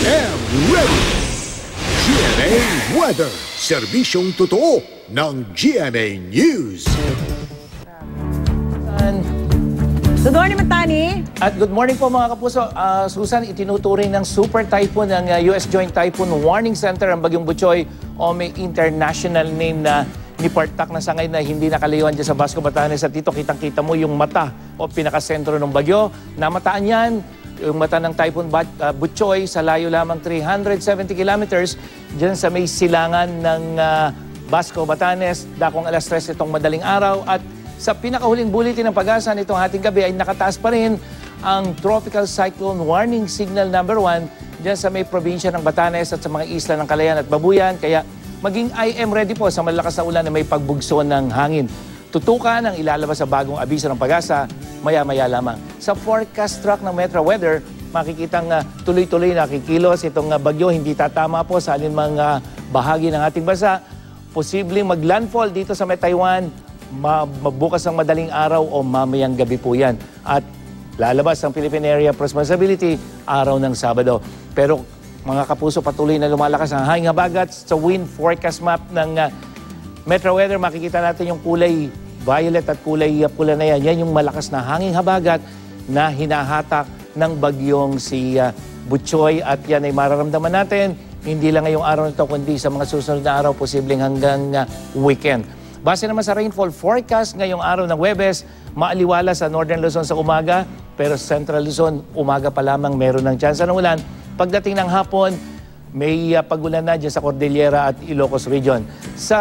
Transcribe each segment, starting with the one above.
am ready! GMA Weather, serbisyong totoo ng GMA News. Good morning, Matani. At good morning po mga kapuso. Susan, itinuturing ng super typhoon ng US Joint Typhoon Warning Center ang Bagyong Butchoy o may international name na Nipartak na sangay na hindi nakalayuan dyan sa Basco, Batanes. At dito kitang-kita mo yung mata o pinakasentro ng bagyo. Namataan yan, yung mata ng Typhoon Butchoy sa layo lamang 370 kilometers dyan sa may silangan ng Basco, Batanes. Dakong alas 3 itong madaling araw at sa pinakahuling bulletin ng Pag-asa nitong ating gabi ay nakataas pa rin ang Tropical Cyclone Warning Signal number 1 dyan sa may probinsya ng Batanes at sa mga isla ng Calayan at Babuyan. Kaya maging I am ready po sa malakas na ulan na may pagbugso ng hangin. Tutukan ang ilalabas sa bagong abiso ng Pag-asa maya-maya lamang. Sa forecast track ng Metro Weather, makikitang tuloy-tuloy nakikilos itong bagyo. Hindi tatama po sa alinmang bahagi ng ating bansa. Posibleng maglandfall dito sa may Taiwan bukas ng madaling araw o mamayang gabi po yan. At lalabas ang Philippine Area of Responsibility araw ng Sabado. Pero mga kapuso, patuloy na lumalakas ang hanging habagat. Sa wind forecast map ng Metro Weather, makikita natin yung kulay violet at kulay pula na yan. Yan yung malakas na hanging habagat na hinahatak ng bagyong si Butchoy. At yan ay mararamdaman natin hindi lang ngayong araw nito kundi sa mga susunod na araw, posibleng hanggang weekend. Base naman sa rainfall forecast ngayong araw ng Huwebes, maaliwala sa Northern Luzon sa umaga, pero sa Central Luzon, umaga pa lamang meron ng tsansa ng ulan. Pagdating ng hapon, may pagulan na dyan sa Cordillera at Ilocos Region. Sa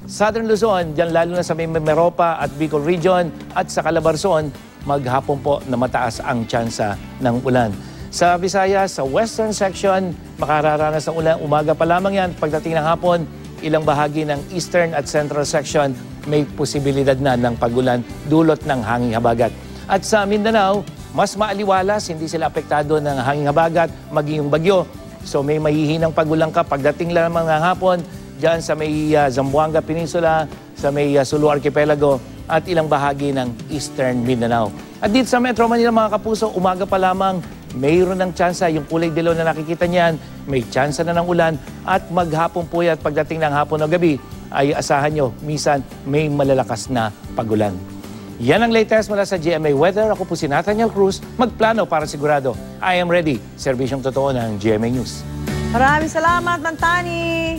Southern Luzon, dyan lalo na sa may Meropa at Bicol Region at sa Calabarzon, maghapon po na mataas ang tsansa ng ulan. Sa Visayas, sa Western Section, makararanas ng ulan, umaga pa lamang yan. Pagdating ng hapon, ilang bahagi ng Eastern at Central Section may posibilidad na ng pagulan dulot ng hanging habagat. At sa Mindanao, mas maaliwalas, hindi sila apektado ng hanging habagat, maging yung bagyo. So may mahihinang pagulan ka pagdating lamang ng hapon dyan sa may Zamboanga Peninsula, sa may Sulu Archipelago at ilang bahagi ng Eastern Mindanao. At dito sa Metro Manila mga kapuso, umaga pa lamang mayroon ng tsansa, yung kulay dilaw na nakikita niyan, may tsansa na ng ulan at maghapon po yan pagdating ng hapon o gabi ay asahan nyo, minsan may malalakas na pagulan. Yan ang latest mula sa GMA Weather. Ako po si Nathaniel Cruz, magplano para sigurado. I am ready. Serbisyong totoo ng GMA News. Maraming salamat, Mantani.